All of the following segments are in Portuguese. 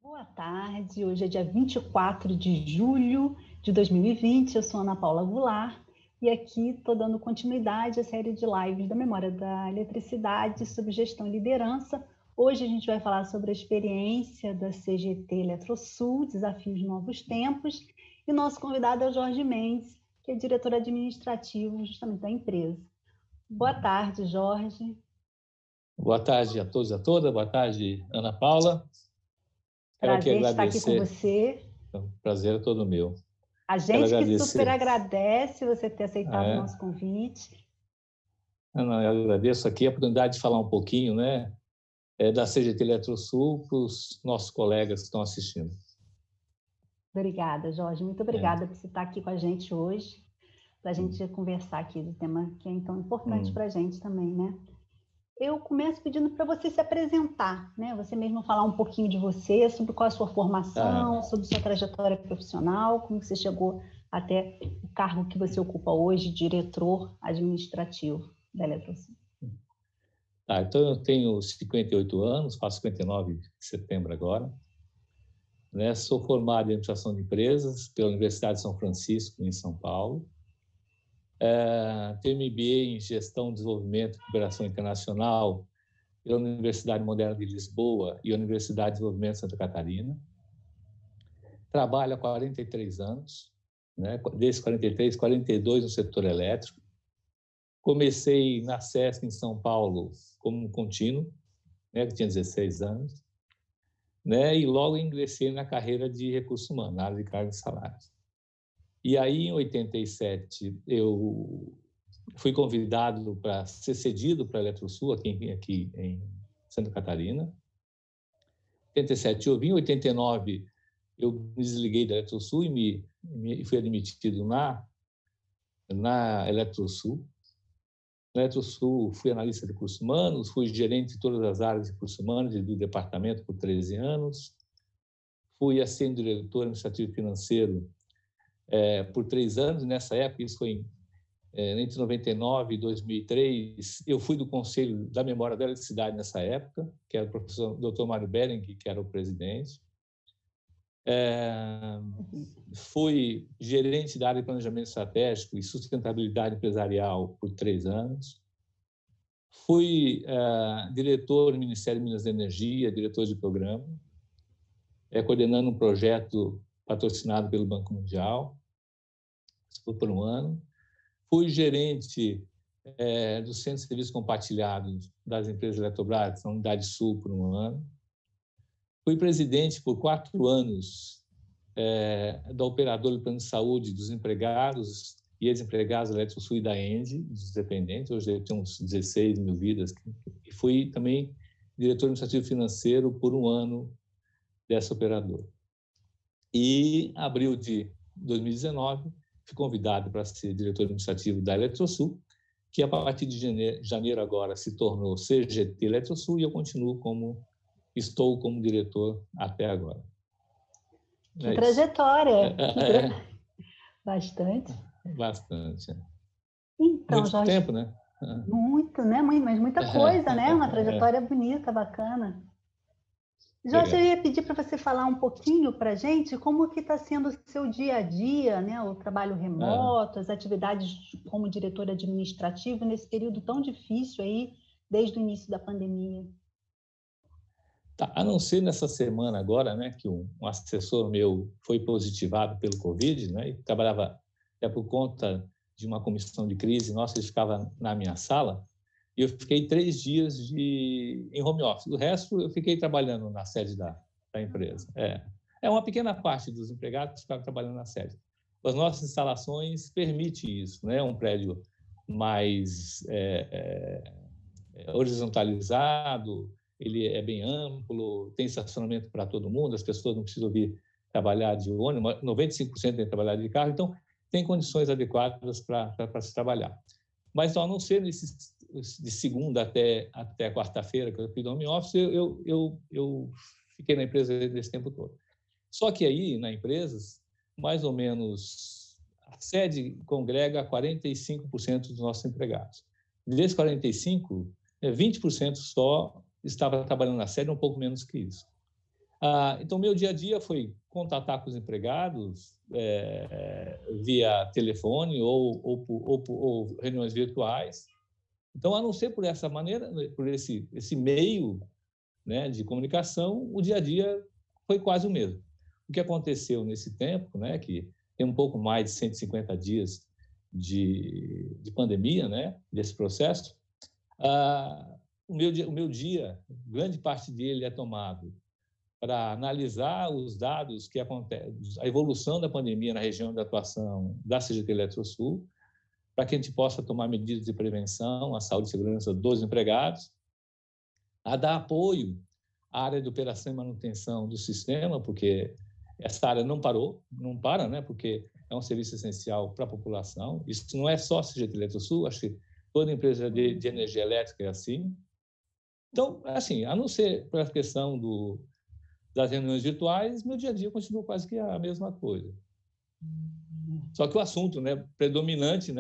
Boa tarde, hoje é dia 24 de julho de 2020, eu sou Ana Paula Goulart e aqui estou dando continuidade à série de lives da Memória da Eletricidade sobre gestão e liderança. Hoje a gente vai falar sobre a experiência da CGT Eletrosul, desafios de novos tempos, e nosso convidado é o Jorge Mendes, que é diretor administrativo justamente da empresa. Boa tarde, Jorge. Boa tarde a todos e a todas. Boa tarde, Ana Paula. Quero aqui agradecer. Estar aqui com você. O prazer é todo meu. A gente que super agradece você ter aceitado o nosso convite. Eu agradeço aqui a oportunidade de falar um pouquinho, da CGT Eletrosul para os nossos colegas que estão assistindo. Obrigada, Jorge. Muito obrigada por você estar aqui com a gente hoje, para a gente conversar aqui do tema que é tão importante para a gente também, né? Eu começo pedindo para você se apresentar, né? Você mesmo falar um pouquinho de você, sobre qual é a sua formação, sobre sua trajetória profissional, como você chegou até o cargo que você ocupa hoje, diretor administrativo da Eletrosul. Então eu tenho 58 anos, faço 59 de setembro agora. Sou formado em administração de empresas pela Universidade de São Francisco, em São Paulo. Tenho MBA em Gestão, Desenvolvimento e Cooperação Internacional pela Universidade Moderna de Lisboa e Universidade de Desenvolvimento de Santa Catarina. Trabalho há 43 anos, desde 43, 42 no setor elétrico. Comecei na SESC em São Paulo como contínuo, que tinha 16 anos, e logo ingressei na carreira de recursos humanos, na área de cargos e salários. E aí, em 87, eu fui convidado para ser cedido para a Eletrosul, aqui em Santa Catarina. Em 87 eu vim, em 89 eu me desliguei da Eletrosul e fui admitido na Eletrosul. Na Eletrosul fui analista de recursos humanos, fui gerente de todas as áreas de recursos humanos e do departamento por 13 anos. Fui assistente diretor administrativo financeiro por 3 anos. Nessa época, isso foi entre 99 e 2003, eu fui do Conselho da Memória da Eletricidade nessa época, que era o professor Dr. Mário Bering, que era o presidente. Fui gerente da área de planejamento estratégico e sustentabilidade empresarial por 3 anos. Fui diretor do Ministério de Minas e Energia, diretor de programa, coordenando um projeto patrocinado pelo Banco Mundial. Isso foi por 1 ano. Fui gerente do Centro de Serviços Compartilhados das empresas Eletrobras, na Unidade Sul, por 1 ano. Fui presidente por 4 anos da operadora do plano de saúde dos empregados e ex-empregados da Eletrosul e da ENGIE, dos dependentes. Hoje eu tenho uns 16 mil vidas. E fui também diretor administrativo financeiro por 1 ano dessa operadora. E, em abril de 2019, fui convidado para ser diretor administrativo da Eletrosul, que a partir de janeiro agora se tornou CGT Eletrosul, e eu estou como diretor até agora. Que trajetória! Bastante. Bastante. Então, muito Jorge, tempo, né? Muito, né? Mas muita coisa, né? Uma trajetória bonita, bacana. Jorge, eu ia pedir para você falar um pouquinho para a gente como que está sendo o seu dia a dia, né? O trabalho remoto, as atividades como diretor administrativo nesse período tão difícil aí, desde o início da pandemia. A não ser nessa semana agora, que um assessor meu foi positivado pelo Covid, e trabalhava por conta de uma comissão de crise, ele ficava na minha sala, e eu fiquei 3 dias em home office. O resto, eu fiquei trabalhando na sede da empresa. Uma pequena parte dos empregados ficaram trabalhando na sede. As nossas instalações permitem isso, É um prédio mais horizontalizado, ele é bem amplo, tem estacionamento para todo mundo, as pessoas não precisam vir trabalhar de ônibus, 95% tem que trabalhar de carro, então tem condições adequadas para se trabalhar. Mas, a não ser de segunda até quarta-feira, que eu fui do home office, eu fiquei na empresa nesse tempo todo. Só que aí, na empresa, mais ou menos, a sede congrega 45% dos nossos empregados. Desses 45%, 20% só estava trabalhando na sede, um pouco menos que isso. Então, meu dia a dia foi contatar com os empregados via telefone ou reuniões virtuais. Então, a não ser por essa maneira, por esse meio, né, de comunicação, o dia a dia foi quase o mesmo. O que aconteceu nesse tempo, né, que tem um pouco mais de 150 dias de pandemia, né, desse processo, o meu dia, grande parte dele é tomado para analisar os dados que acontecem, a evolução da pandemia na região de atuação da CGT Eletrosul, para que a gente possa tomar medidas de prevenção à saúde e segurança dos empregados, a dar apoio à área de operação e manutenção do sistema, porque essa área não para, né? Porque é um serviço essencial para a população. Isso não é só a CGT Eletrosul, acho que toda empresa de energia elétrica é assim. Então, assim, a não ser pela questão das reuniões virtuais, meu dia a dia continua quase que a mesma coisa. Só que o assunto, né, predominante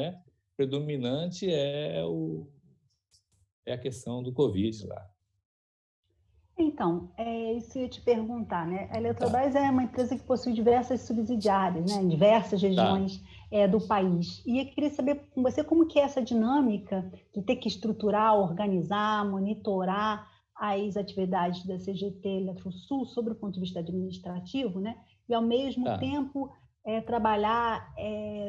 é a questão do Covid lá. Então, isso que eu ia te perguntar, né? A Eletrobras é uma empresa que possui diversas subsidiárias, né, em diversas regiões do país. E eu queria saber com você como que é essa dinâmica de ter que estruturar, organizar, monitorar as atividades da CGT Eletrosul sob o ponto de vista administrativo, né? E, ao mesmo tempo, trabalhar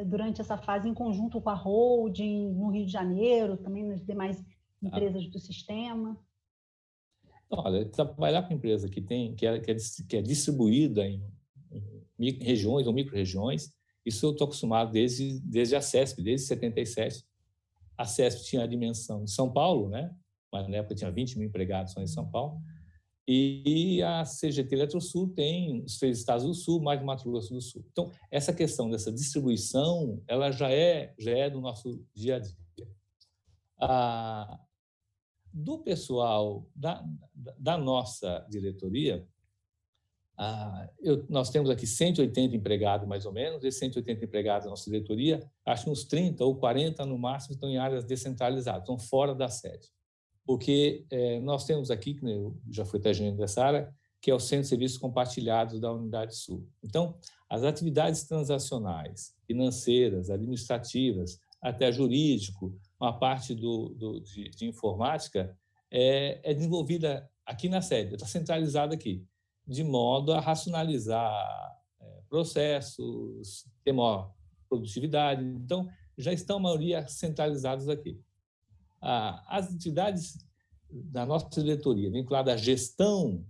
durante essa fase em conjunto com a holding no Rio de Janeiro, também nas demais empresas do sistema. Olha, trabalhar com empresa que é distribuída em regiões ou micro-regiões, isso eu estou acostumado desde a CESP, desde 77. A CESP tinha a dimensão de São Paulo, né? Mas na época tinha 20 mil empregados só em São Paulo. E a CGT Eletrosul tem os 3 estados do Sul, mais Mato Grosso do Sul. Então, essa questão dessa distribuição, ela já é do nosso dia a dia. Do pessoal da nossa diretoria, nós temos aqui 180 empregados, mais ou menos. Esses 180 empregados da nossa diretoria, acho que uns 30 ou 40 no máximo estão em áreas descentralizadas, estão fora da sede. Porque nós temos aqui, que eu já fui até gerente dessa área, que é o Centro de Serviços Compartilhados da Unidade Sul. Então, as atividades transacionais, financeiras, administrativas, até jurídico, uma parte de informática é desenvolvida aqui na sede, está centralizada aqui, de modo a racionalizar processos, ter maior produtividade. Então, já estão, a maioria, centralizadas aqui. As atividades da nossa diretoria, vinculadas à gestão,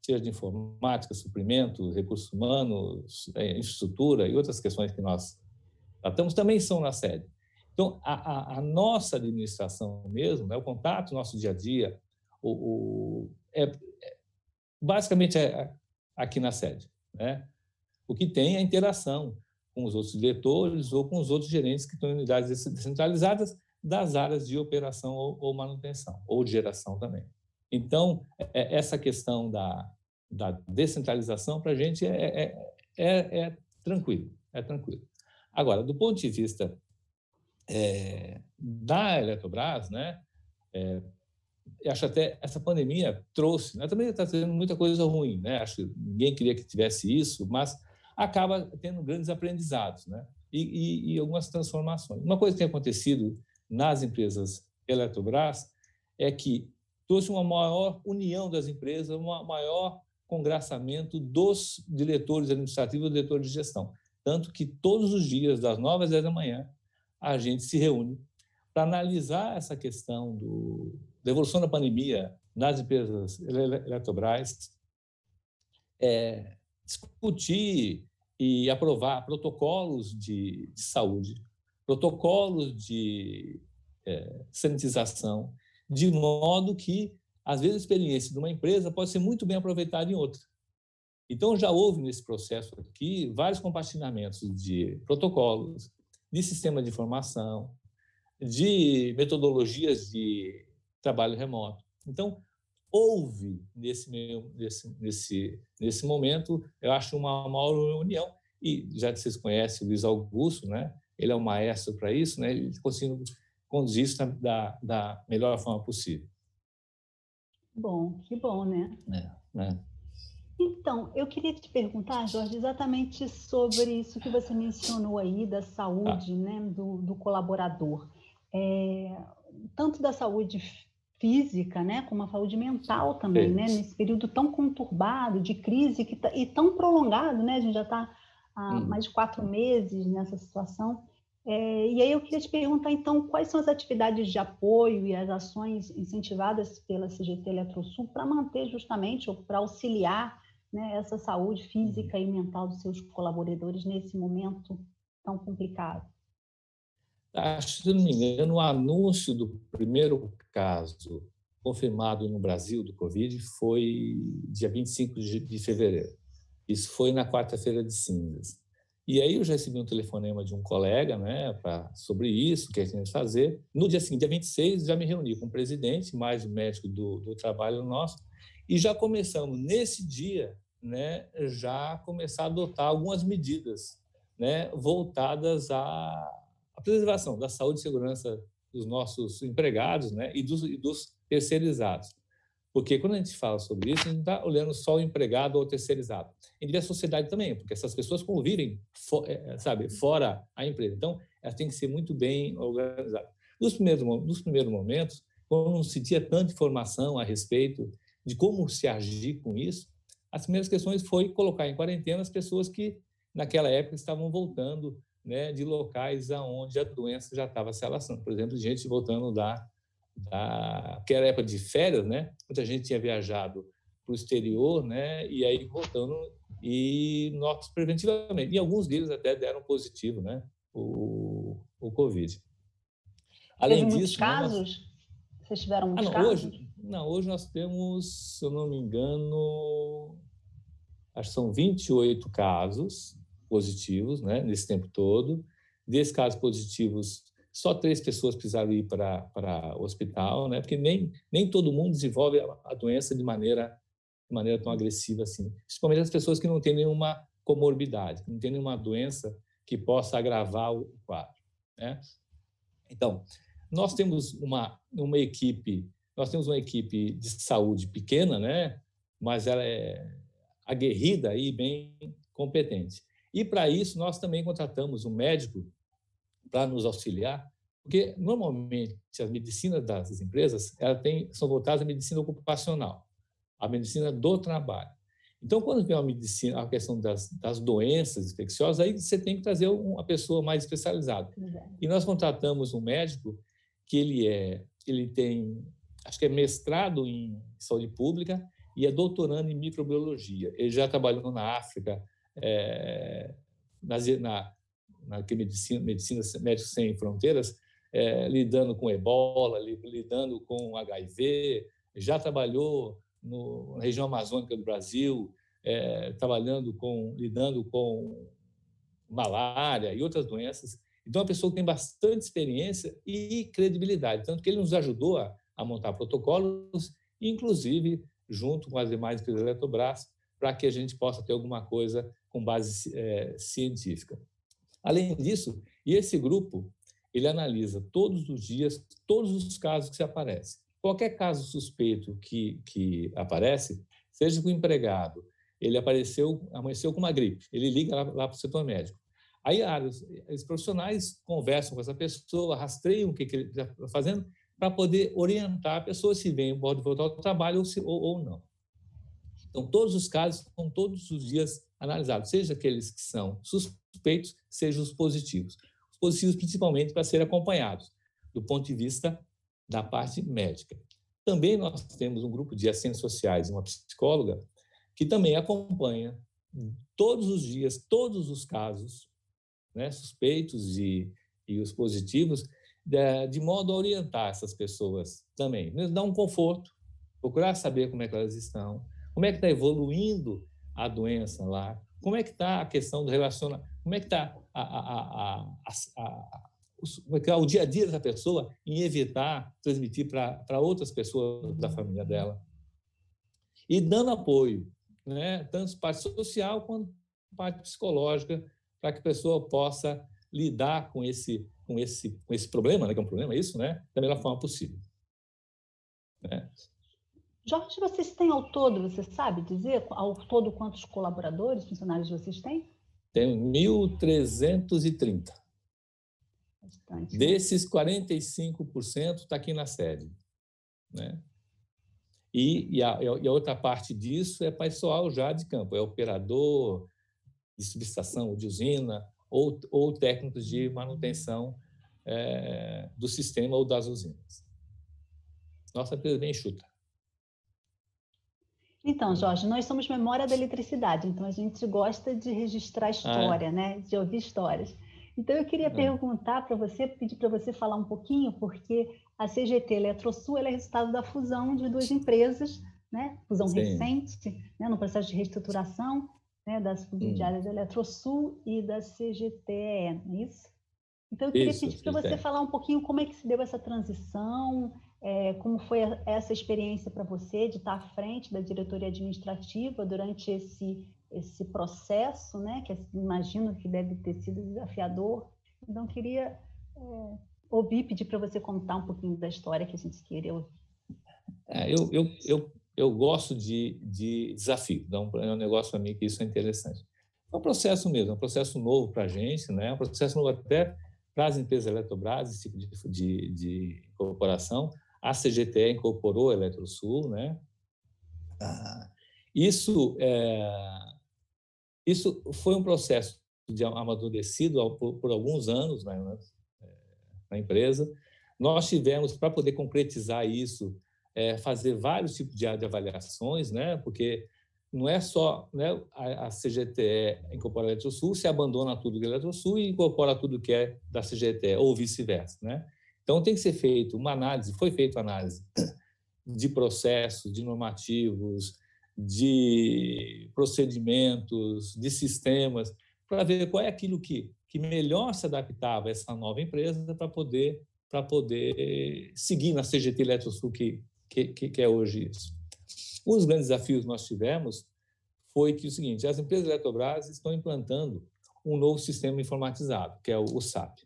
seja de informática, suprimento, recursos humanos, infraestrutura e outras questões que nós tratamos, também são na sede. Então, a nossa administração mesmo, né, o contato nosso dia a dia, basicamente é aqui na sede, né? O que tem é a interação com os outros diretores ou com os outros gerentes que estão em unidades descentralizadas das áreas de operação ou manutenção, ou de geração também. Então, essa questão da descentralização, para a gente, é tranquilo, é tranquilo. Agora, do ponto de vista da Eletrobras, né, eu acho até essa pandemia trouxe, né, também está tendo muita coisa ruim, né? Acho que ninguém queria que tivesse isso, mas acaba tendo grandes aprendizados, né? E algumas transformações. Uma coisa que tem acontecido nas empresas Eletrobras é que trouxe uma maior união das empresas, um maior congraçamento dos diretores administrativos e diretores de gestão. Tanto que todos os dias, das 9 às 10 da manhã, a gente se reúne para analisar essa questão da evolução da pandemia nas empresas Eletrobras, discutir e aprovar protocolos de saúde, protocolos de sanitização, de modo que, às vezes, a experiência de uma empresa pode ser muito bem aproveitada em outra. Então, já houve nesse processo aqui vários compartilhamentos de protocolos, de sistema de informação, de metodologias de trabalho remoto. Então, houve, nesse momento, eu acho, uma maior união. E, já que vocês conhecem o Luiz Augusto, né? Ele é um maestro para isso, né? Ele conseguiu conduzir isso da melhor forma possível. Bom, que bom, né? Então, eu queria te perguntar, Jorge, exatamente sobre isso que você mencionou aí da Tá? saúde, né, do colaborador. É, tanto da saúde física, né, como a saúde mental também, É. né, nesse período tão conturbado de crise e tão prolongado, né, a gente já está há Uhum. mais de 4 meses nessa situação. E aí eu queria te perguntar, então, quais são as atividades de apoio e as ações incentivadas pela CGT Eletrosul para manter justamente, ou para auxiliar, né, essa saúde Uhum. física e mental dos seus colaboradores nesse momento tão complicado? Acho, se não me engano, o anúncio do primeiro caso confirmado no Brasil do Covid foi dia 25 de fevereiro. Isso foi na quarta-feira de cinzas. E aí eu já recebi um telefonema de um colega, né, sobre isso, o que a gente ia fazer. No dia seguinte, dia 26, já me reuni com o presidente, mais o médico do trabalho nosso, e já começamos, nesse dia, né, já começar a adotar algumas medidas, né, voltadas à preservação da saúde e segurança dos nossos empregados, né, e dos terceirizados. Porque quando a gente fala sobre isso, a gente não está olhando só o empregado ou o terceirizado. A gente vê a sociedade também, porque essas pessoas convivem, sabe, fora a empresa. Então, elas têm que ser muito bem organizadas. Nos primeiros momentos, quando não se tinha tanta informação a respeito de como se agir com isso, as primeiras questões foi colocar em quarentena as pessoas que, naquela época, estavam voltando, né, de locais aonde a doença já estava se alastrando. Por exemplo, gente voltando que era época de férias, né? Muita gente tinha viajado para o exterior, né? E aí voltando e nós preventivamente. E alguns deles até deram positivo, né? O Covid. Teve Além muitos disso, né? casos? Vocês tiveram muitos Não, casos? hoje nós temos, se eu não me engano, acho que são 28 casos positivos, né? Nesse tempo todo. Desses casos positivos, só 3 pessoas precisaram ir para o hospital, né? Porque nem todo mundo desenvolve a doença de maneira tão agressiva assim. Principalmente as pessoas que não têm nenhuma comorbidade, que não têm nenhuma doença que possa agravar o quadro, né? Então, nós temos uma equipe, de saúde pequena, né? Mas ela é aguerrida e bem competente. E para isso nós também contratamos um médico para nos auxiliar, porque normalmente as medicinas das empresas são voltadas à medicina ocupacional, à medicina do trabalho. Então, quando vem a questão das doenças infecciosas, aí você tem que trazer uma pessoa mais especializada. E nós contratamos um médico que ele tem, acho que é mestrado em saúde pública e é doutorando em microbiologia. Ele já trabalhou na África, na medicina Médicos Sem Fronteiras, lidando com ebola, lidando com HIV, já trabalhou na região amazônica do Brasil, lidando com malária e outras doenças. Então, é uma pessoa que tem bastante experiência e credibilidade, tanto que ele nos ajudou a montar protocolos, inclusive junto com as demais empresas da Eletrobras, para que a gente possa ter alguma coisa com base científica. Além disso, esse grupo ele analisa todos os dias todos os casos que se aparecem. Qualquer caso suspeito que aparece, seja com o empregado, ele amanheceu com uma gripe, ele liga lá para o setor médico. Aí os profissionais conversam com essa pessoa, rastreiam o que ele está fazendo, para poder orientar a pessoa se pode voltar ao trabalho ou não. Então, todos os casos são todos os dias analisados, seja aqueles que são suspeitos, seja os positivos. Os positivos, principalmente, para serem acompanhados, do ponto de vista da parte médica. Também nós temos um grupo de assistentes sociais, uma psicóloga, que também acompanha todos os dias, todos os casos, né, suspeitos e os positivos, de modo a orientar essas pessoas também, dar um conforto, procurar saber como é que elas estão, como é que está evoluindo a doença lá, como é que está a questão do relacionamento, como é que está o dia a dia dessa pessoa em evitar transmitir para outras pessoas da família dela. E dando apoio, né, tanto parte social quanto parte psicológica, para que a pessoa possa lidar com esse problema, né, que é um problema, isso, né, da melhor forma possível. Né? Jorge, vocês têm ao todo, você sabe dizer ao todo quantos colaboradores, funcionários vocês têm? Tenho 1.330. Bastante, né? Desses, 45% está aqui na sede, né? E a outra parte disso é pessoal já de campo, é operador de subestação, de usina, ou técnicos de manutenção do sistema ou das usinas. Nossa empresa é bem enxuta. Então, Jorge, nós somos Memória da Eletricidade, então a gente gosta de registrar história, né? De ouvir histórias. Então, eu queria perguntar para você, pedir para você falar um pouquinho, porque a CGT Eletrosul é resultado da fusão de duas empresas, né? Fusão Sim. recente, né? No processo de reestruturação, né? Da subsidiária da Eletrosul e da CGTE, não é isso? Então, eu queria pedir para você falar um pouquinho como é que se deu essa transição, como foi essa experiência para você de estar à frente da diretoria administrativa durante esse processo, né? Que imagino que deve ter sido desafiador. Então, queria ouvir, pedir para você contar um pouquinho da história que a gente queria ouvir. Eu gosto de desafio, então é um negócio para mim que isso é interessante. É um processo mesmo, é um processo novo para a gente, né? É um processo novo até para as empresas Eletrobras, esse tipo de incorporação. A CGTE incorporou a Eletrosul, né? Isso foi um processo de amadurecido por alguns anos, né, na empresa. Nós tivemos, para poder concretizar isso, fazer vários tipos de avaliações, né? Porque não é só, né, a CGTE incorpora a Eletrosul, se abandona tudo da Eletrosul e incorpora tudo que é da CGTE, ou vice-versa, né? Então, tem que ser feita uma análise, foi feita uma análise de processos, de normativos, de procedimentos, de sistemas, para ver qual é aquilo que melhor se adaptava a essa nova empresa para poder seguir na CGT Eletrosul, que é hoje isso. Um dos grandes desafios que nós tivemos foi que o seguinte: as empresas Eletrobras estão implantando um novo sistema informatizado, que é o SAP.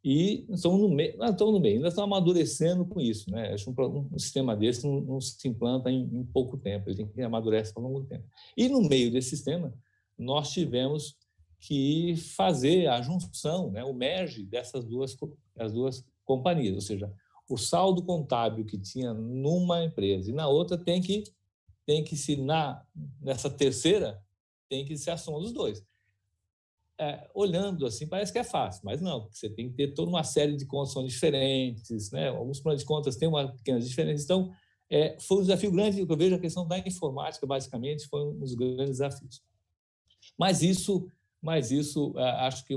E estão no meio, ainda estão amadurecendo com isso, né? Acho um sistema desse não se implanta em pouco tempo, ele tem que amadurecer ao longo do tempo. E no meio desse sistema, nós tivemos que fazer a junção, né, o merge dessas duas companhias, ou seja, o saldo contábil que tinha numa empresa e na outra tem que se, nessa terceira, tem que ser a soma dos dois. Olhando assim, parece que é fácil, mas não, você tem que ter toda uma série de contas diferentes, né? Alguns planos de contas têm uma pequena diferença. Então, foi um desafio grande, eu vejo a questão da informática, basicamente, foi um dos grandes desafios. Mas isso acho que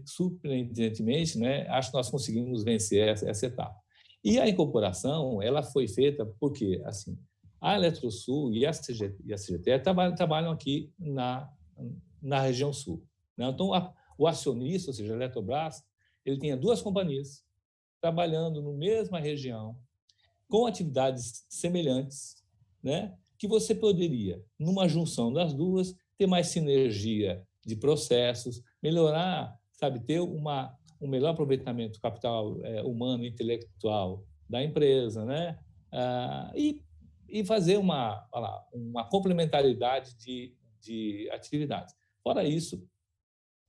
surpreendentemente, né, acho que nós conseguimos vencer essa etapa. E a incorporação, ela foi feita porque, assim, a Eletrosul e a CGTE trabalham aqui na região sul, né? Então, o acionista, ou seja, a Eletrobras, ele tinha duas companhias trabalhando na mesma região, com atividades semelhantes, né? Que você poderia, numa junção das duas, ter mais sinergia de processos, melhorar, sabe, ter um melhor aproveitamento do capital humano e intelectual da empresa, né? E fazer uma complementaridade de atividades. Fora isso,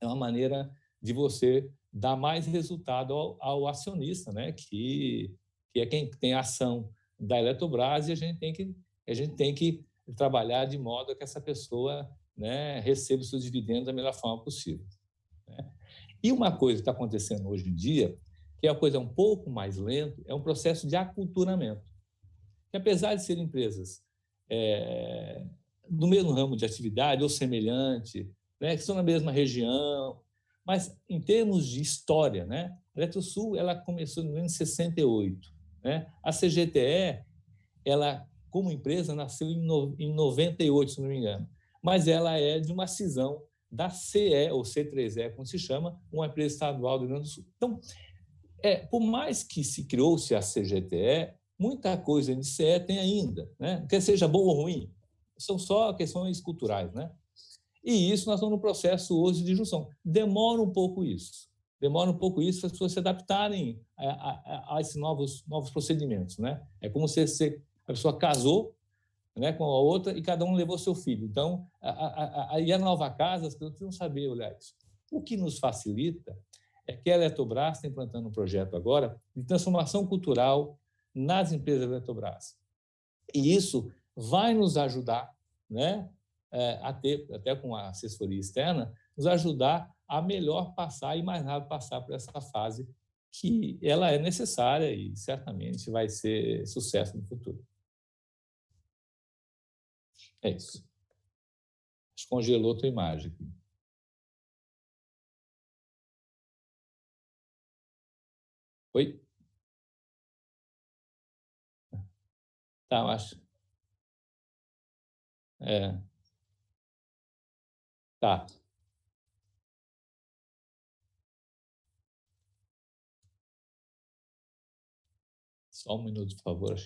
é uma maneira de você dar mais resultado ao acionista, né? Que é quem tem a ação da Eletrobras, e a gente tem que trabalhar de modo que essa pessoa, né, receba os seus dividendos da melhor forma possível, né? E uma coisa que está acontecendo hoje em dia, que é a coisa um pouco mais lenta, é um processo de aculturamento. Que apesar de serem empresas do mesmo ramo de atividade ou semelhante, né, que estão na mesma região, mas em termos de história, né, a Eletrosul ela começou em 1968, né? A CGTE, ela como empresa nasceu em 98, se não me engano, mas ela é de uma cisão da CE ou C3E, como se chama, uma empresa estadual do Rio Grande do Sul. Então, por mais que se criou-se a CGTE, muita coisa de CE tem ainda, né? Quer seja bom ou ruim, são só questões culturais, né? E isso nós estamos no processo hoje de junção. Demora um pouco isso, demora um pouco isso para as pessoas se adaptarem a esses novos procedimentos, né? É como se a pessoa casou, né, com a outra e cada um levou seu filho. Então, aí a nova casa, as pessoas precisam saber olhar isso. O que nos facilita é que a Eletrobras está implantando um projeto agora de transformação cultural nas empresas da Eletrobras. E isso vai nos ajudar, né, a ter, até com a assessoria externa, nos ajudar a melhor passar e mais rápido passar por essa fase que ela é necessária e certamente vai ser sucesso no futuro. É isso. Descongelou tua imagem aqui. Oi? Tá, acho. Tá. Só um minuto, por favor.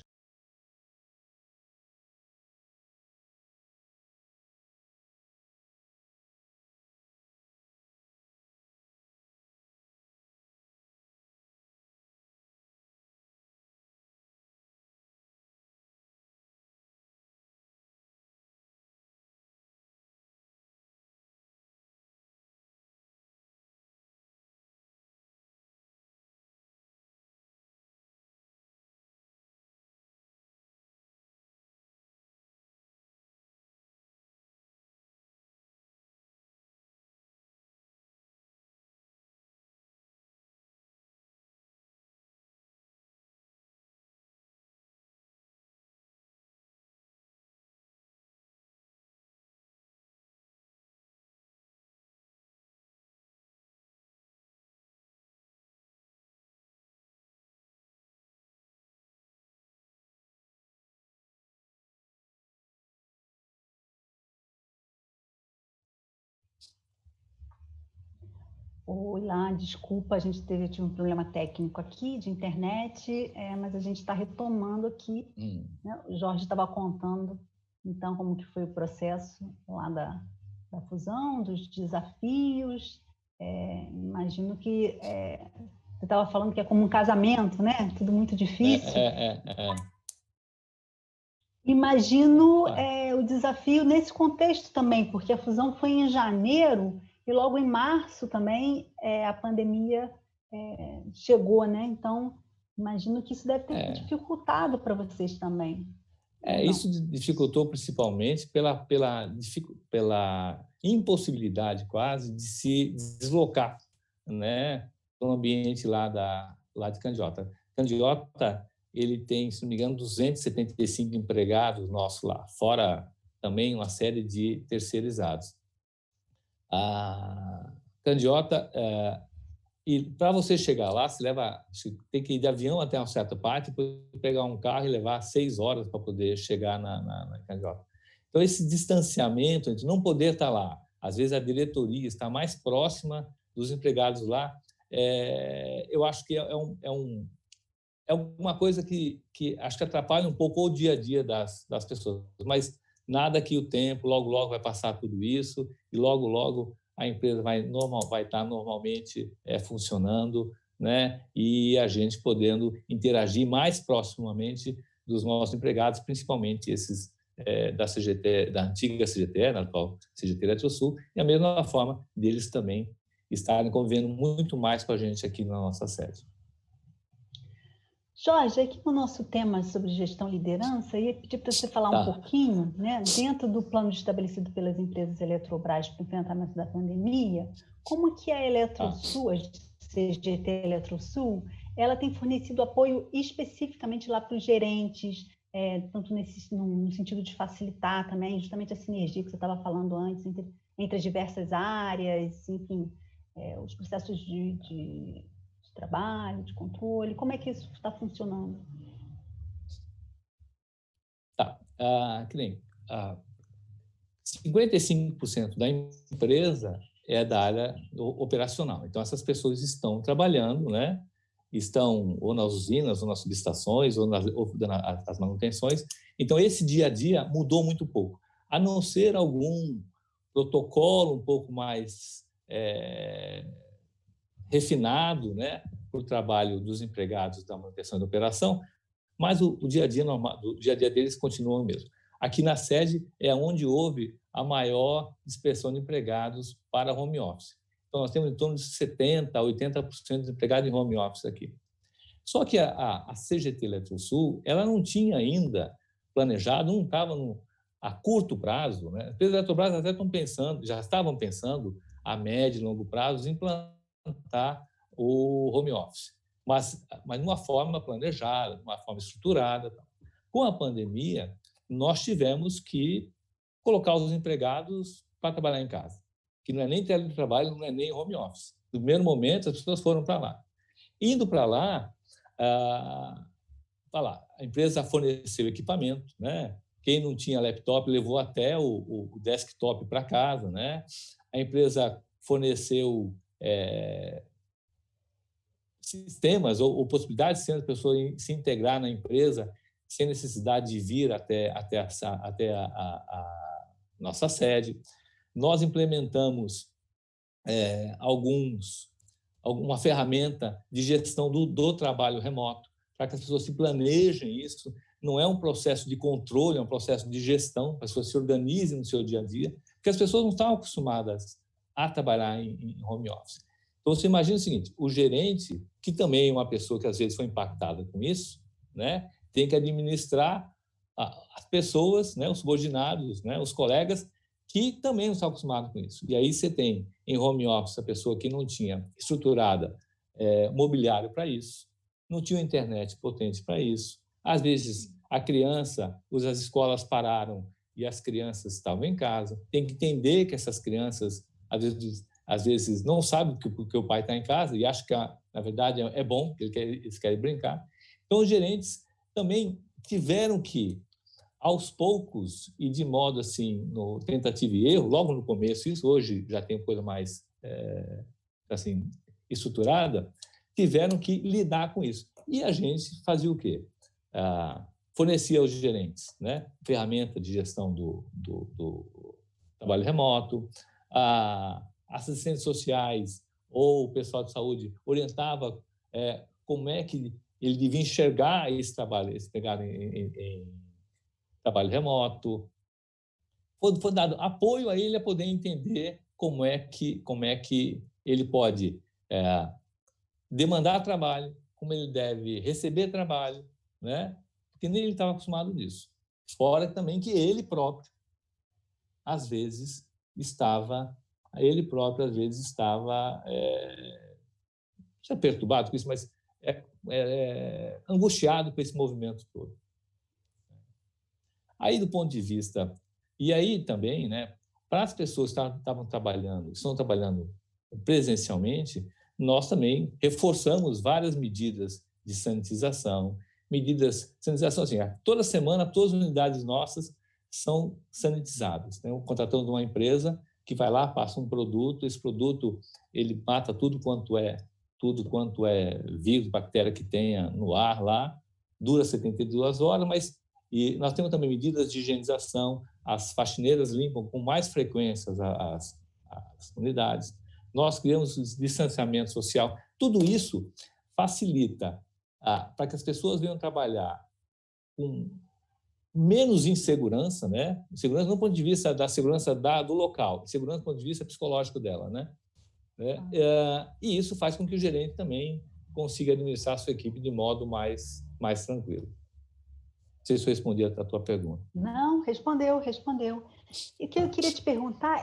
Oi lá, desculpa, a gente tive um problema técnico aqui de internet, mas a gente está retomando aqui, né? O Jorge estava contando, então, como que foi o processo lá da fusão, dos desafios. Imagino que você estava falando que é como um casamento, né? Tudo muito difícil. Imagino o desafio nesse contexto também, porque a fusão foi em janeiro e logo em março também a pandemia chegou, né? Então, imagino que isso deve ter dificultado para vocês também. Isso dificultou principalmente pela impossibilidade quase de se deslocar, né, no ambiente lá de Candiota. Candiota, ele tem, se não me engano, 275 empregados nossos lá, fora também uma série de terceirizados. A Candiota, e para você chegar lá, você tem que ir de avião até uma certa parte, depois pegar um carro e levar 6 horas para poder chegar na Candiota. Então, esse distanciamento, de não poder estar lá, às vezes a diretoria está mais próxima dos empregados lá, eu acho que é uma coisa que acho que atrapalha um pouco o dia a dia das pessoas, mas nada que o tempo, logo vai passar tudo isso e logo a empresa vai estar normalmente funcionando, né? E a gente podendo interagir mais proximamente dos nossos empregados, principalmente esses da CGT, da antiga CGT, na atual CGT Eletrosul, e a mesma forma deles também estarem convivendo muito mais com a gente aqui na nossa sede. Jorge, aqui no nosso tema sobre gestão e liderança, eu ia pedir para você falar um pouquinho, né, dentro do plano estabelecido pelas empresas Eletrobras para o enfrentamento da pandemia, como que a Eletrosul, a CGT Eletrosul, ela tem fornecido apoio especificamente lá para os gerentes, tanto no sentido de facilitar também justamente a sinergia que você estava falando antes entre as diversas áreas, enfim, os processos de trabalho, de controle, como é que isso está funcionando? Que nem 55% da empresa é da área operacional. Então, essas pessoas estão trabalhando, né? Estão ou nas usinas, ou nas subestações, ou dando as manutenções. Então, esse dia a dia mudou muito pouco, a não ser algum protocolo um pouco mais refinado, né, para o trabalho dos empregados da manutenção da operação, mas o dia a dia normal, o dia a dia deles continua o mesmo. Aqui na sede é onde houve a maior dispersão de empregados para home office. Então, nós temos em torno de 70% a 80% de empregados em home office aqui. Só que a CGT Eletrosul, ela não tinha ainda planejado, não estava a curto prazo, né? As empresas da Eletrobras até estão pensando, já estavam pensando a médio e longo prazo em implantar o home office, mas de uma forma planejada, de uma forma estruturada. Com a pandemia, nós tivemos que colocar os empregados para trabalhar em casa, que não é nem teletrabalho, não é nem home office. No primeiro momento, as pessoas foram para lá. Indo para lá, a empresa forneceu equipamento, né? Quem não tinha laptop levou até o desktop para casa, né? A empresa forneceu sistemas ou possibilidades de a pessoa se integrar na empresa sem necessidade de vir até a nossa sede. Nós implementamos uma ferramenta de gestão do trabalho remoto, para que as pessoas se planejem isso. Não é um processo de controle, é um processo de gestão, para as pessoas se organizem no seu dia a dia, porque as pessoas não estão acostumadas a trabalhar em home office. Então, você imagina o seguinte, o gerente, que também é uma pessoa que às vezes foi impactada com isso, né, tem que administrar as pessoas, né, os subordinados, né, os colegas, que também não estão acostumados com isso. E aí você tem em home office a pessoa que não tinha estruturada mobiliário para isso, não tinha internet potente para isso. Às vezes, as escolas pararam e as crianças estavam em casa. Tem que entender que essas crianças, às vezes não sabem que o pai está em casa e acham que, na verdade, é bom, que eles querem brincar. Então, os gerentes também tiveram que, aos poucos e de modo assim, no tentativa e erro, logo no começo, isso hoje já tem coisa mais assim, estruturada, tiveram que lidar com isso. E a gente fazia o quê? Fornecia aos gerentes, né, ferramenta de gestão do trabalho remoto, assistentes sociais ou o pessoal de saúde orientava como é que ele devia enxergar esse trabalho, esse pegado em trabalho remoto. Foi dado apoio a ele a poder entender como é que ele pode demandar trabalho, como ele deve receber trabalho, né? Porque nem ele estava acostumado nisso. Fora também que ele próprio, às vezes, estava já perturbado com isso, mas angustiado com esse movimento todo. Aí, do ponto de vista... E aí também, né, para as pessoas que estão trabalhando presencialmente, nós também reforçamos várias medidas de sanitização, assim, toda semana todas as unidades nossas são sanitizadas, né? Contratamos uma empresa que vai lá, passa um produto, esse produto ele mata tudo quanto é vírus, bactéria que tenha no ar lá, dura 72 horas, e nós temos também medidas de higienização, as faxineiras limpam com mais frequência as unidades. Nós criamos distanciamento social. Tudo isso facilita para que as pessoas venham trabalhar com menos insegurança, né? Segurança não do ponto de vista da segurança do local, segurança do ponto de vista psicológico dela, né? E isso faz com que o gerente também consiga administrar a sua equipe de modo mais tranquilo. Não sei se eu respondi a tua pergunta. Não, respondeu. E o que eu queria te perguntar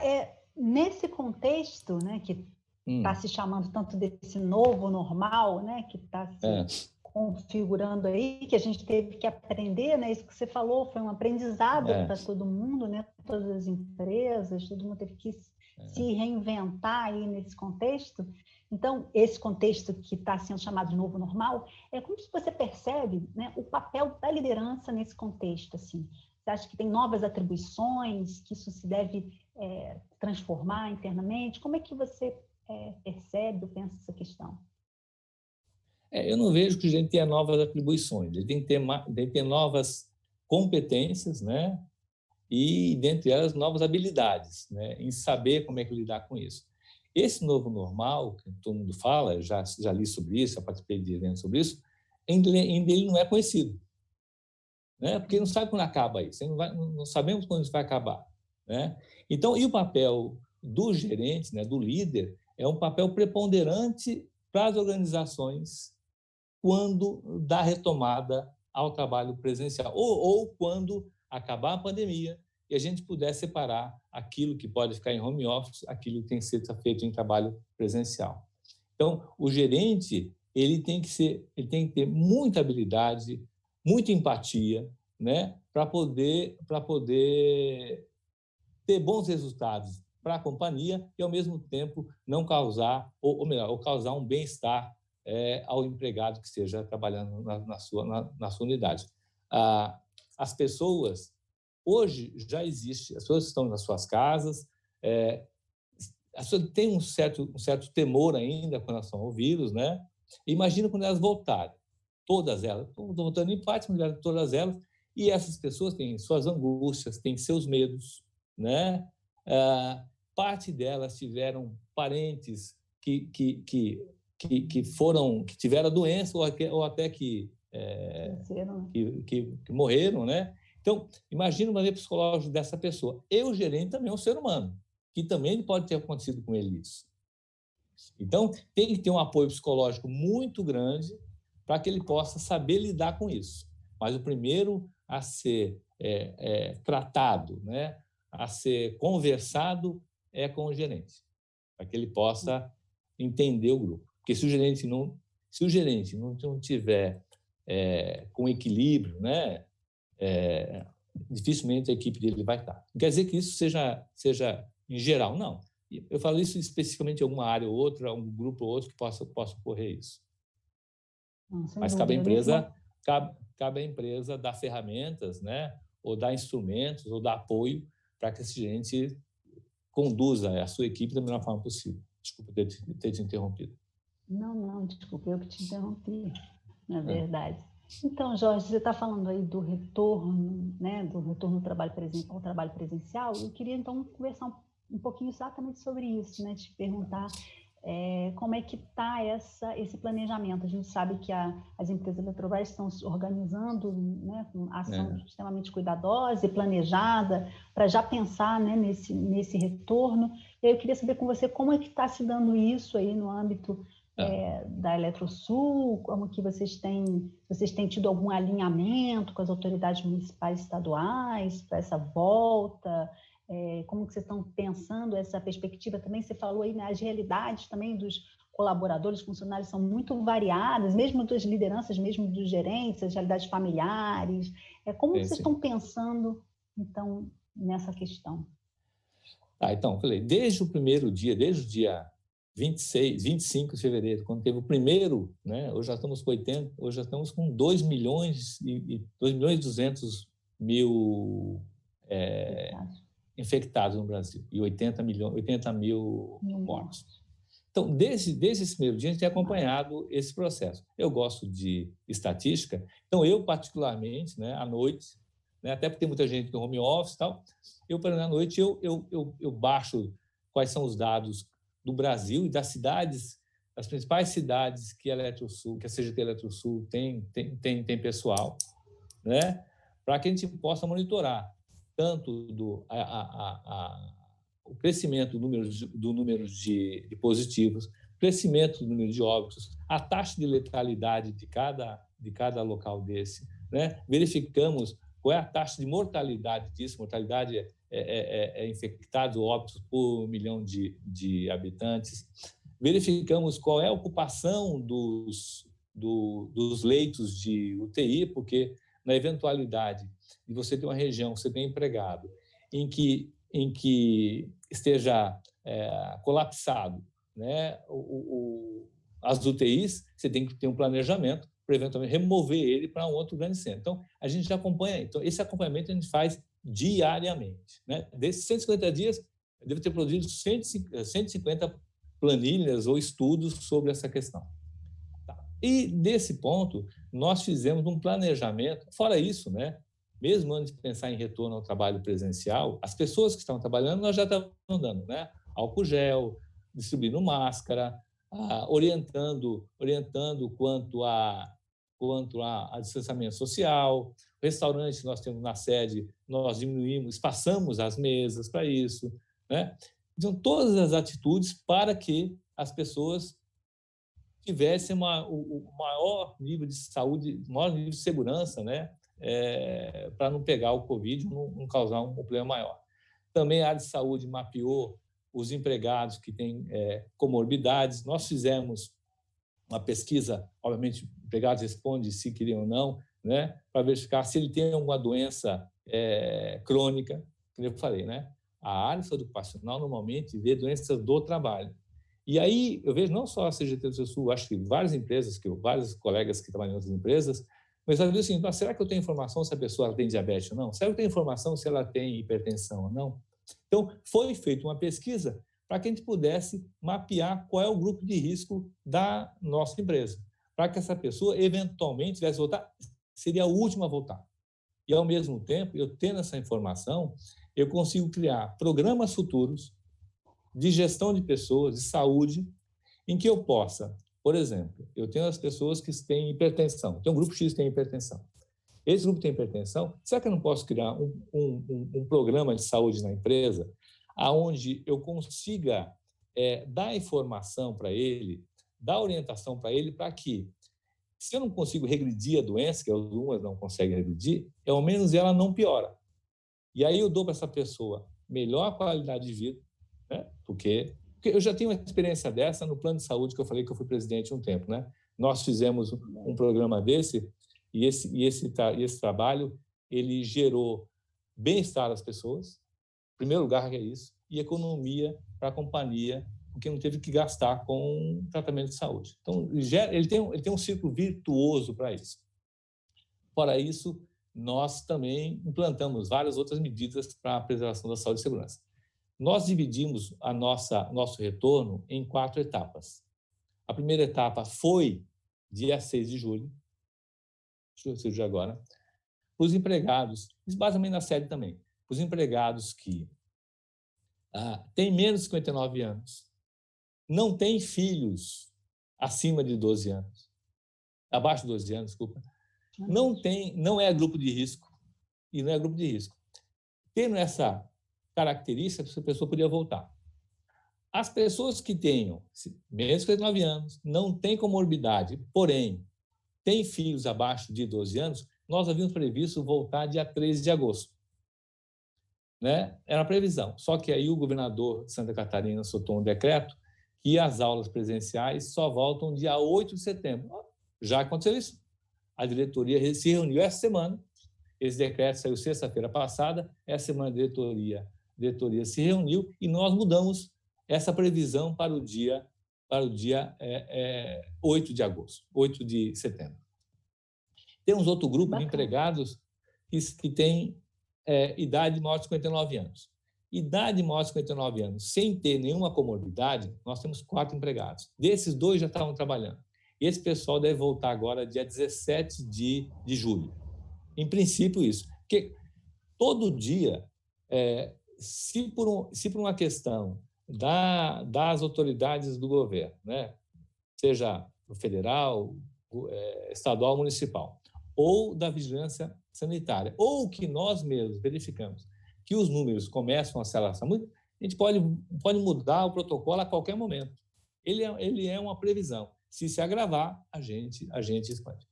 nesse contexto, né, que está se chamando tanto desse novo normal, né, que está se configurando aí, que a gente teve que aprender, né, isso que você falou, foi um aprendizado para todo mundo, né, todas as empresas, todo mundo teve que se reinventar aí nesse contexto. Então, esse contexto que está sendo chamado de novo normal, como que você percebe, né, o papel da liderança nesse contexto? Assim? Você acha que tem novas atribuições, que isso se deve transformar internamente? Como é que você percebe ou pensa essa questão? Eu não vejo que a gente tenha novas atribuições, ele tem que ter novas competências, né? E, dentre elas, novas habilidades, né? Em saber como é que lidar com isso. Esse novo normal, que todo mundo fala, já li sobre isso, já participei de eventos sobre isso, ainda ele não é conhecido, né? Porque não sabe quando acaba isso, não sabemos quando isso vai acabar, né? Então, e o papel do gerente, né, do líder, é um papel preponderante para as organizações quando dá retomada ao trabalho presencial, ou quando acabar a pandemia e a gente puder separar aquilo que pode ficar em home office, aquilo que tem que ser feito em trabalho presencial. Então, o gerente ele tem que ter muita habilidade, muita empatia, né, para poder ter bons resultados para a companhia e, ao mesmo tempo, não causar, ou melhor, causar um bem-estar ao empregado que esteja trabalhando na sua unidade. As pessoas, hoje já existe, as pessoas estão nas suas casas, as pessoas têm um certo temor ainda com relação ao vírus, né? Imagina quando elas voltarem, todas elas, estou voltando em parte, mas todas elas, e essas pessoas têm suas angústias, têm seus medos, né? Parte delas tiveram parentes que tiveram a doença ou até que morreram, né? Então, imagina o manejo psicológico dessa pessoa. E o gerente também é um ser humano, que também pode ter acontecido com ele isso. Então, tem que ter um apoio psicológico muito grande para que ele possa saber lidar com isso. Mas o primeiro a ser tratado, né, a ser conversado é com o gerente, para que ele possa entender o grupo. Porque se o gerente não tiver com equilíbrio, né, dificilmente a equipe dele vai estar. Não quer dizer que isso seja em geral, não. Eu falo isso especificamente em alguma área ou outra, um grupo ou outro que possa ocorrer isso. Mas cabe à empresa dar ferramentas, né, ou dar instrumentos, ou dar apoio para que esse gerente conduza a sua equipe da melhor forma possível. Desculpa ter te interrompido. Não, desculpa, eu que te interrompi, na verdade. Então, Jorge, você está falando aí do retorno, né, do retorno ao trabalho presencial. Eu queria, então, conversar um pouquinho exatamente sobre isso, né, te perguntar como é que está esse planejamento. A gente sabe que as empresas Eletrobras estão se organizando, né, com ação extremamente cuidadosa e planejada para já pensar, né, nesse retorno. E aí eu queria saber com você como é que está se dando isso aí no âmbito da Eletrosul, como que vocês têm tido algum alinhamento com as autoridades municipais e estaduais para essa volta? Como que vocês estão pensando essa perspectiva também? Você falou aí, né, as realidades também dos colaboradores, funcionários são muito variadas, mesmo das lideranças, mesmo dos gerentes, as realidades familiares. Como que vocês estão pensando, então, nessa questão? Então, falei, desde o primeiro dia, desde o dia 25 de fevereiro, quando teve o primeiro, né, hoje já estamos com 2 milhões e 2.200.000 infectados no Brasil e 80 mil mortos. Então, desde esse primeiro dia, a gente tem acompanhado esse processo. Eu gosto de estatística, então eu, particularmente, né, à noite, né, até porque tem muita gente no home office e tal, à noite, eu baixo quais são os dados do Brasil e das cidades, das principais cidades que a Eletrosul, que a CGT Eletrosul tem pessoal, né, para que a gente possa monitorar tanto o crescimento do número de positivos, crescimento do número de óbitos, a taxa de letalidade de cada local desse, né? Verificamos qual é a taxa de mortalidade disso, mortalidade infectados ou óbitos por milhão de habitantes. Verificamos qual é a ocupação dos leitos de UTI, porque na eventualidade de você ter uma região, você tem empregado, em que esteja colapsado, né, as UTIs, você tem que ter um planejamento para eventualmente remover ele para um outro grande centro. Então, a gente já acompanha. Então, esse acompanhamento a gente faz diariamente, né? Desses 150 dias, eu devo ter produzido 150 planilhas ou estudos sobre essa questão. E, desse ponto, nós fizemos um planejamento. Fora isso, né, mesmo antes de pensar em retorno ao trabalho presencial, as pessoas que estão trabalhando, nós já estamos dando, né, álcool gel, distribuindo máscara, orientando quanto a distanciamento social. O restaurante que nós temos na sede, nós diminuímos, passamos as mesas para isso, né? Então, todas as atitudes para que as pessoas tivessem o maior nível de saúde, o maior nível de segurança, né? Para não pegar o Covid, não causar um problema maior. Também a área de saúde mapeou os empregados que têm comorbidades. Nós fizemos uma pesquisa, obviamente, o empregado responde se queria ou não, né, para verificar se ele tem alguma doença crônica, como eu falei, né? A área de saúde ocupacional normalmente vê doenças do trabalho. E aí eu vejo não só a CGT do Sul, acho que várias empresas, vários colegas que trabalham em outras empresas, mas eu digo assim, será que eu tenho informação se a pessoa tem diabetes ou não? Será que eu tenho informação se ela tem hipertensão ou não? Então, foi feita uma pesquisa para que a gente pudesse mapear qual é o grupo de risco da nossa empresa, para que essa pessoa, eventualmente, tivesse voltar, seria a última a voltar. E, ao mesmo tempo, eu tendo essa informação, eu consigo criar programas futuros de gestão de pessoas, de saúde, em que eu possa, por exemplo, eu tenho as pessoas que têm hipertensão, tem um grupo X que tem hipertensão. Esse grupo tem hipertensão, será que eu não posso criar um programa de saúde na empresa onde eu consiga dar informação para ele, dar orientação para ele, para que, se eu não consigo regredir a doença, que algumas não conseguem regredir, ao menos ela não piora. E aí eu dou para essa pessoa melhor qualidade de vida, né? Porque eu já tenho uma experiência dessa no plano de saúde que eu falei que eu fui presidente um tempo, né? Nós fizemos um programa desse e esse trabalho ele gerou bem-estar às pessoas, em primeiro lugar que é isso, e economia para a companhia, porque não teve que gastar com tratamento de saúde. Então, ele tem um ciclo virtuoso para isso. Fora isso, nós também implantamos várias outras medidas para a preservação da saúde e segurança. Nós dividimos nosso retorno em 4 etapas. A primeira etapa foi dia 6 de julho, de agora, para os empregados, basicamente na sede também, para os empregados que têm menos de 59 anos, não têm filhos acima de 12 anos, abaixo de 12 anos, desculpa, não é grupo de risco, e não é grupo de risco. Tendo essa característica, essa pessoa podia voltar. As pessoas que tenham menos de 59 anos, não têm comorbidade, porém, têm filhos abaixo de 12 anos, nós havíamos previsto voltar dia 13 de agosto. Né? Era a previsão. Só que aí o governador de Santa Catarina soltou um decreto que as aulas presenciais só voltam dia 8 de setembro. Já aconteceu isso. A diretoria se reuniu essa semana. Esse decreto saiu sexta-feira passada. Essa semana a diretoria se reuniu e nós mudamos essa previsão para o dia 8 de agosto, 8 de setembro. Temos outro grupo de empregados que tem idade maior de 59 anos. Idade maior de 59 anos, sem ter nenhuma comorbidade, nós temos 4 empregados. Desses 2 já estavam trabalhando. Esse pessoal deve voltar agora dia 17 de julho. Em princípio, isso. Porque todo dia, se por uma questão das autoridades do governo, né, seja federal, estadual, municipal, ou da vigilância sanitária, ou que nós mesmos verificamos que os números começam a se alastrar muito, a gente pode mudar o protocolo a qualquer momento. Ele é uma previsão. Se agravar, a gente expande.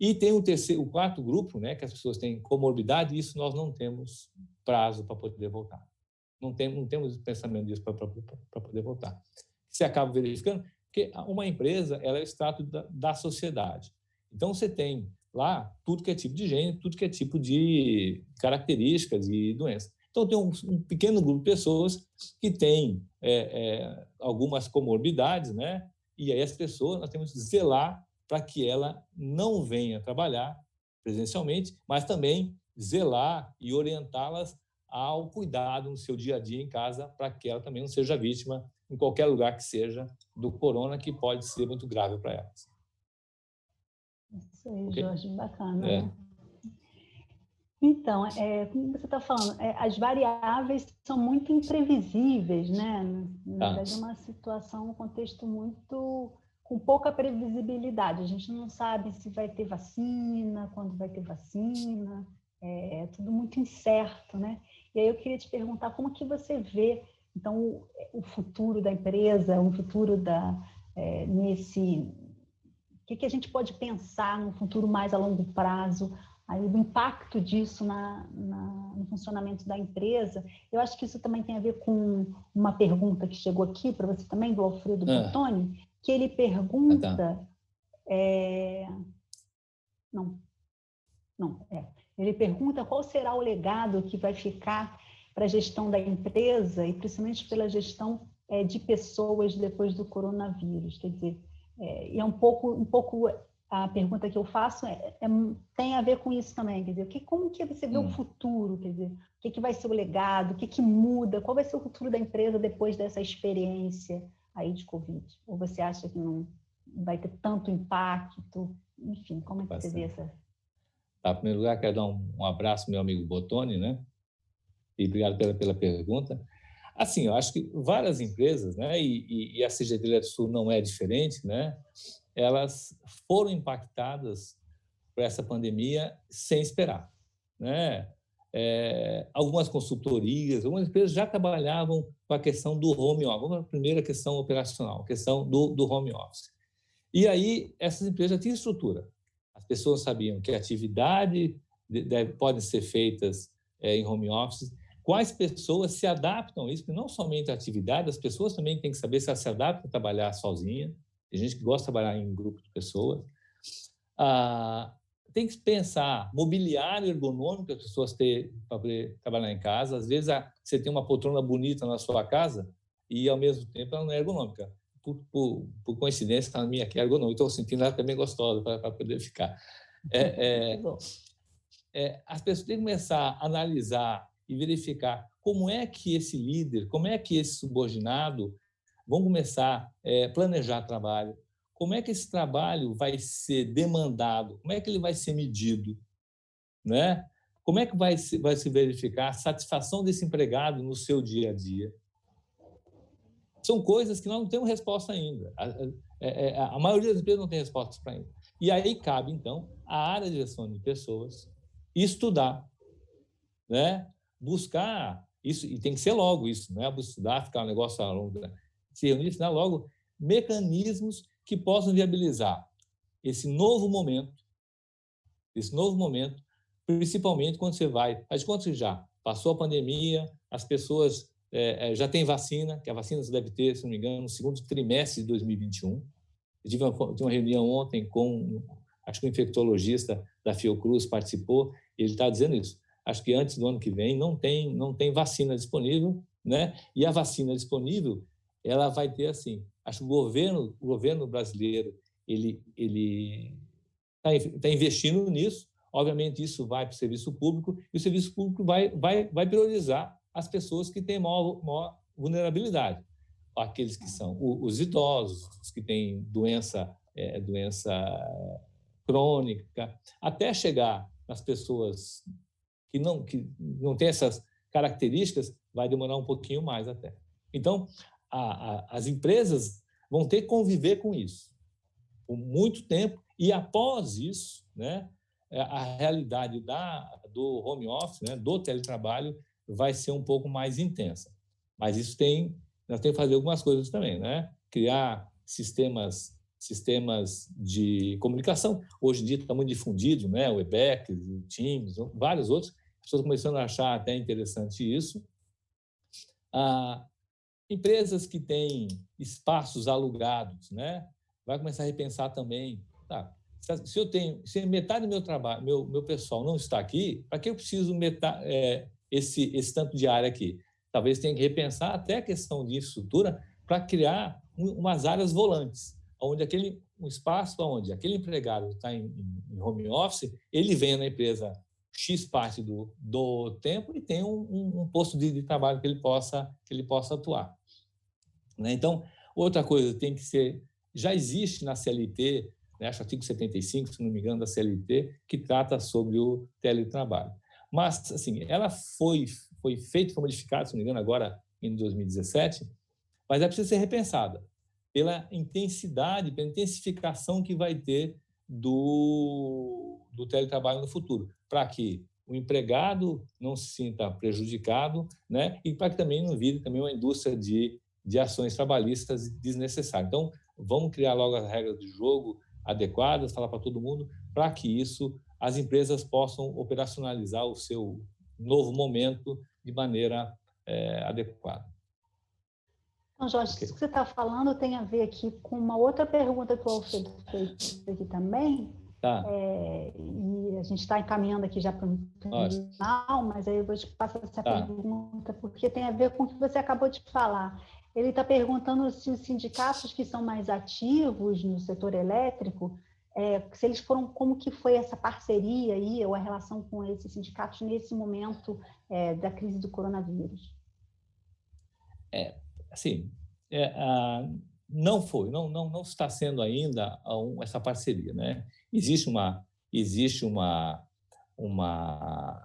E tem o quarto grupo, né, que as pessoas têm comorbidade, e isso nós não temos prazo para poder voltar. Não temos pensamento disso para poder voltar. Você acaba verificando que uma empresa ela é o extrato da sociedade. Então, você tem lá tudo que é tipo de gênero, tudo que é tipo de características e doenças. Então, tem um pequeno grupo de pessoas que têm algumas comorbidades, né? E aí as pessoas, nós temos que zelar para que ela não venha trabalhar presencialmente, mas também zelar e orientá-las ao cuidado no seu dia a dia em casa, para que ela também não seja vítima, em qualquer lugar que seja, do corona, que pode ser muito grave para elas. Isso aí, okay? Jorge, bacana, né? Então, como você está falando, as variáveis são muito imprevisíveis, né? Na verdade, é uma situação, um contexto muito com pouca previsibilidade. A gente não sabe se vai ter vacina, quando vai ter vacina, é tudo muito incerto, né? E aí eu queria te perguntar como que você vê, então, o futuro da empresa, o futuro nesse... O que a gente pode pensar no futuro mais a longo prazo, aí o impacto disso no funcionamento da empresa? Eu acho que isso também tem a ver com uma pergunta que chegou aqui para você também, do Alfredo Bottoni, que ele pergunta... Ele pergunta qual será o legado que vai ficar para a gestão da empresa e principalmente pela gestão de pessoas depois do coronavírus. Quer dizer, e é um pouco a pergunta que eu faço tem a ver com isso também. Quer dizer, como que você vê o futuro? Quer dizer, o que vai ser o legado? O que muda? Qual vai ser o futuro da empresa depois dessa experiência aí de Covid? Ou você acha que não vai ter tanto impacto? Enfim, como é que você vê essa... Tá, em primeiro lugar, quero dar um abraço ao meu amigo Bottoni, né? E obrigado pela pergunta. Assim, eu acho que várias empresas, né? E a CGD Eletrosul não é diferente, né? Elas foram impactadas por essa pandemia sem esperar, né? Algumas consultorias, algumas empresas já trabalhavam com a questão do home office. Vamos para a primeira questão operacional, a questão do home office. E aí, essas empresas já tinham estrutura. As pessoas sabiam que atividade podem ser feitas em home office, quais pessoas se adaptam a isso, porque não somente a atividade, as pessoas também têm que saber se elas se adaptam a trabalhar sozinha. Tem gente que gosta de trabalhar em grupo de pessoas. Tem que pensar mobiliário ergonômico que as pessoas têm para poder trabalhar em casa. Às vezes, você tem uma poltrona bonita na sua casa e, ao mesmo tempo, ela não é ergonômica. Por coincidência, a minha aqui é ergonômica. Estou sentindo ela também gostosa para poder ficar. As pessoas têm que começar a analisar e verificar como é que esse líder, como é que esse subordinado vão começar a planejar trabalho, como é que esse trabalho vai ser demandado, como é que ele vai ser medido, né? Como é que vai se verificar a satisfação desse empregado no seu dia a dia. São coisas que nós não temos resposta ainda. A maioria das empresas não tem resposta para ainda. E aí cabe, então, a área de gestão de pessoas estudar, né? Buscar isso, e tem que ser logo isso, não é estudar, ficar um negócio a longo, se reunir, estudar logo mecanismos que possam viabilizar esse novo momento, principalmente quando você vai, faz de conta que já passou a pandemia, as pessoas já têm vacina, que a vacina você deve ter, se não me engano, no segundo trimestre de 2021. Eu tive uma reunião ontem com, acho que um infectologista da Fiocruz participou, e ele está dizendo isso. Acho que antes do ano que vem não tem vacina disponível, né? E a vacina disponível, ela vai ter assim, acho que o governo brasileiro, ele está investindo nisso. Obviamente, isso vai para o serviço público, e o serviço público vai priorizar as pessoas que têm maior vulnerabilidade. Aqueles que são os idosos, os que têm doença crônica, até chegar nas pessoas que não têm essas características, vai demorar um pouquinho mais até. Então, as empresas vão ter que conviver com isso por muito tempo, e após isso, né, a realidade do home office, né, do teletrabalho, vai ser um pouco mais intensa. Mas nós temos que fazer algumas coisas também, né? Criar sistemas de comunicação. Hoje em dia está muito difundido, né? O Webex, o Teams, vários outros. As pessoas começando a achar até interessante isso. Empresas que têm espaços alugados, né? Vai começar a repensar também. Tá, se metade do meu trabalho, meu pessoal não está aqui, para que eu preciso esse tanto de área aqui? Talvez tenha que repensar até a questão de infraestrutura para criar umas áreas volantes, onde um espaço onde aquele empregado está em home office, ele venha na empresa X parte do tempo e tem um posto de trabalho que ele possa atuar. Né? Então, outra coisa tem que ser, já existe na CLT, né, acho que o artigo 75, se não me engano, da CLT, que trata sobre o teletrabalho. Mas, assim, ela foi feita, foi modificada, se não me engano, agora em 2017, mas ela precisa ser repensada pela intensidade, pela intensificação que vai ter do teletrabalho no futuro, para que o empregado não se sinta prejudicado, né? E para que também não vire também uma indústria de ações trabalhistas desnecessárias. Então, vamos criar logo as regras de jogo adequadas, falar para todo mundo, para que isso as empresas possam operacionalizar o seu novo momento de maneira adequada. Então, Jorge, isso que você está falando tem a ver aqui com uma outra pergunta que o Alfredo fez aqui também. Tá. E a gente está encaminhando aqui já para o final, mas aí eu vou te passar essa pergunta, porque tem a ver com o que você acabou de falar. Ele está perguntando se os sindicatos que são mais ativos no setor elétrico, se eles foram, como que foi essa parceria aí, ou a relação com esses sindicatos nesse momento da crise do coronavírus? Assim, não foi, não está sendo ainda essa parceria, né? Existe uma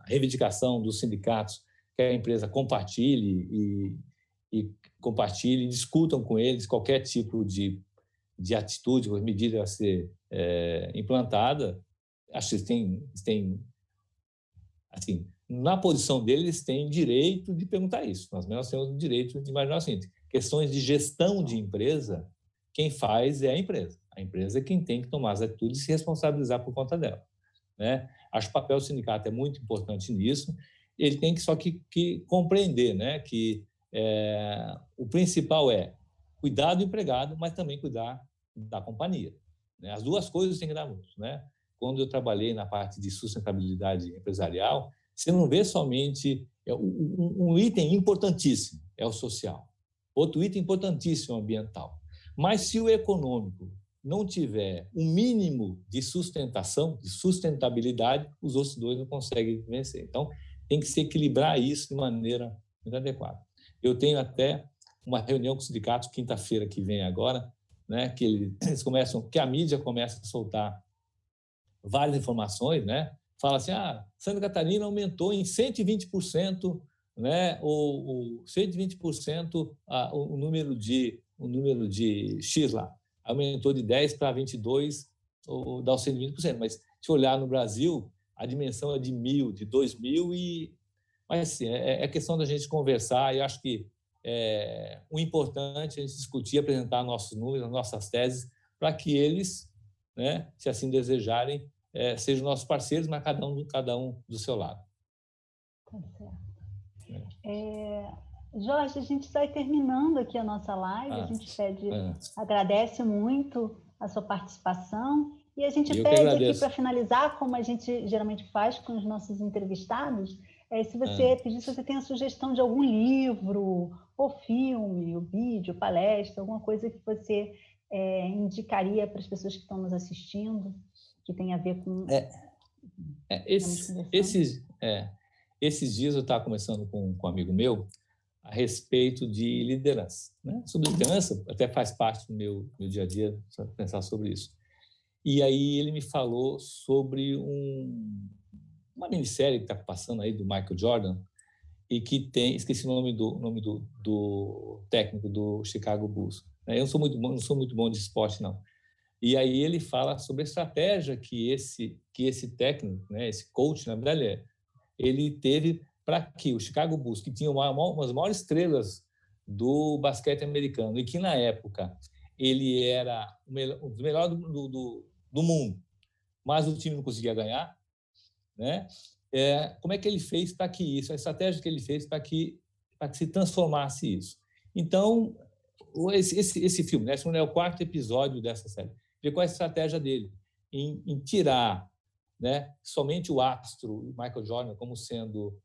reivindicação dos sindicatos que a empresa compartilhe e discutam com eles qualquer tipo de atitude, medida a ser implantada. Acho que eles têm, assim, na posição deles, têm direito de perguntar isso. Nós temos o direito de imaginar o seguinte: questões de gestão de empresa, quem faz é a empresa. A empresa é quem tem que tomar as atitudes e se responsabilizar por conta dela, né? Acho que o papel do sindicato é muito importante nisso. Ele tem que compreender, né, que o principal é cuidar do empregado, mas também cuidar da companhia, né? As duas coisas têm que dar muito, né? Quando eu trabalhei na parte de sustentabilidade empresarial, você não vê somente um item importantíssimo, é o social. Outro item importantíssimo é o ambiental. Mas se o econômico não tiver um mínimo de sustentação, de sustentabilidade, os outros dois não conseguem vencer. Então, tem que se equilibrar isso de maneira muito adequada. Eu tenho até uma reunião com os sindicatos quinta-feira que vem agora, né, que a mídia começa a soltar várias informações, né? Fala assim: Santa Catarina aumentou em 120%, né? Ou 120% o número de X lá. Aumentou de 10 para 22, ou dá os 120%. Mas se olhar no Brasil, a dimensão é de 1.000, de 2.000 mas assim, é questão da gente conversar. E acho que o importante é a gente discutir, apresentar nossos números, nossas teses, para que eles, né, se assim desejarem, sejam nossos parceiros, mas cada um do seu lado. Tá certo. Jorge, a gente vai terminando aqui a nossa live. A gente agradece muito a sua participação e a gente pede aqui para finalizar, como a gente geralmente faz com os nossos entrevistados, se você tem a sugestão de algum livro, ou filme, ou vídeo, palestra, alguma coisa que você indicaria para as pessoas que estão nos assistindo, que tem a ver com... Esses dias eu estava conversando com um amigo meu a respeito de liderança, né? Sobre liderança, até faz parte do meu dia a dia pensar sobre isso. E aí ele me falou sobre uma minissérie que está passando aí do Michael Jordan e que esqueci o nome do técnico do Chicago Bulls. Eu não sou muito bom de esporte, não. E aí ele fala sobre a estratégia que esse técnico, né, esse coach, na verdade, ele teve para que o Chicago Bulls, que tinha umas maiores estrelas do basquete americano e que, na época, ele era um dos melhores do mundo, mas o time não conseguia ganhar, né? Como é que ele fez para que isso, a estratégia que ele fez para que se transformasse isso? Então, esse filme, né, esse é o 4º episódio dessa série, vê qual é a estratégia dele em tirar, né, somente o astro, Michael Jordan, como sendo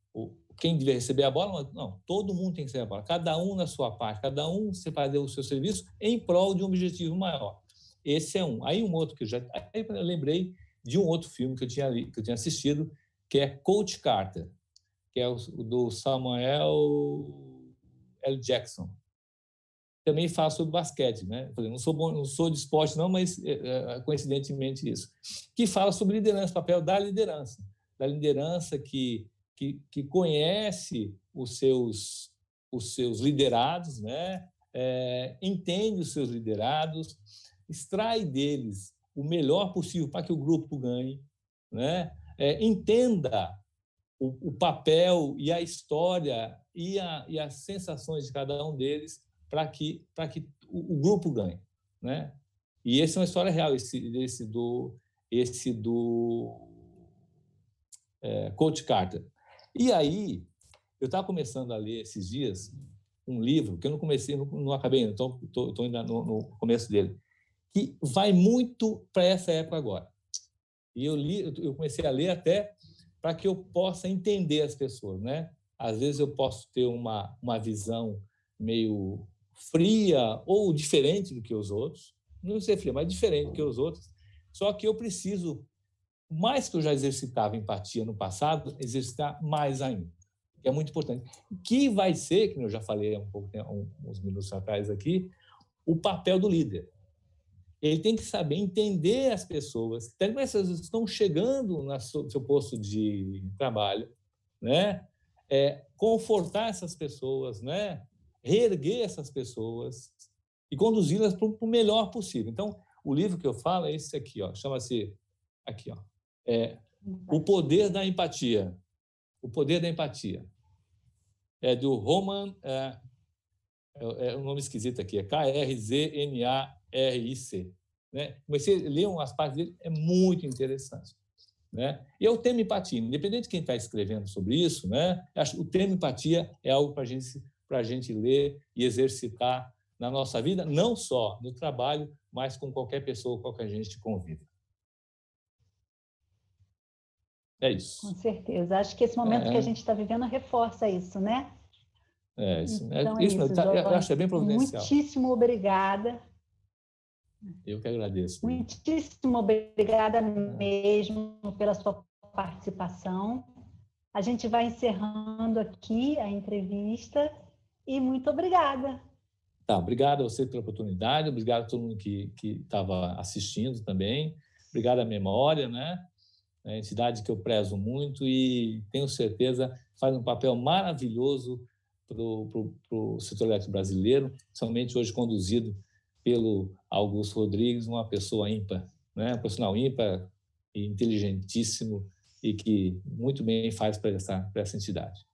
quem deve receber a bola, mas não, todo mundo tem que receber a bola, cada um na sua parte, cada um se fazer o seu serviço em prol de um objetivo maior. Esse é um. Aí um outro que eu lembrei de um outro filme que eu tinha assistido, que é Coach Carter, que é o do Samuel L. Jackson. Também fala sobre basquete, né? Não sou de esporte não, mas coincidentemente isso. Que fala sobre liderança, papel da liderança que que conhece os seus liderados, né? Entende os seus liderados, extrai deles o melhor possível para que o grupo ganhe, né? Entenda o papel e a história e as sensações de cada um deles para que o grupo ganhe, né? E essa é uma história real, esse do Coach Carter. E aí, eu estava começando a ler esses dias um livro que eu não comecei, não acabei ainda, estou ainda no começo dele, que vai muito para essa época agora. E eu comecei a ler até para que eu possa entender as pessoas, né? Às vezes eu posso ter uma visão meio fria ou diferente do que os outros, não sei fria, mas diferente do que os outros, só que eu preciso, mais que eu já exercitava empatia no passado, exercitar mais ainda, que é muito importante. Que vai ser, que eu já falei uns minutos atrás aqui, o papel do líder. Ele tem que saber entender as pessoas, até como essas estão chegando no seu posto de trabalho, né? Confortar essas pessoas, né? Reerguer essas pessoas e conduzi-las para o melhor possível. Então, o livro que eu falo é esse aqui, ó, chama-se aqui, ó, O Poder da Empatia. O Poder da Empatia. É do Roman, um nome esquisito aqui, é K-R-Z-N-A-R-I-C. Né? Comecei a ler umas partes dele, é muito interessante. Né? E eu tenho empatia, independente de quem está escrevendo sobre isso, né? O termo empatia é algo para a gente ler e exercitar na nossa vida, não só no trabalho, mas com qualquer pessoa, qualquer gente convive. É isso. Com certeza. Acho que esse momento que a gente está vivendo reforça isso, né? Então, isso, Jorge. Eu acho que é bem providencial. Muitíssimo obrigada. Eu que agradeço. Muitíssimo obrigada mesmo pela sua participação. A gente vai encerrando aqui a entrevista e muito obrigada. Tá, obrigado a você pela oportunidade, obrigado a todo mundo que estava assistindo também, obrigado à Memória, né? É uma entidade que eu prezo muito e tenho certeza faz um papel maravilhoso para o setor elétrico brasileiro, somente hoje conduzido pelo Augusto Rodrigues, uma pessoa ímpar, né? Um profissional ímpar e inteligentíssimo e que muito bem faz para essa entidade.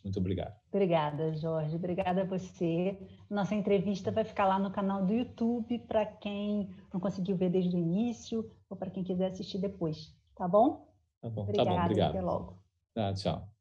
Muito obrigado. Obrigada, Jorge. Obrigada a você. Nossa entrevista vai ficar lá no canal do YouTube para quem não conseguiu ver desde o início ou para quem quiser assistir depois. Tá bom? Tá bom, obrigada, obrigado. Até logo. Tchau.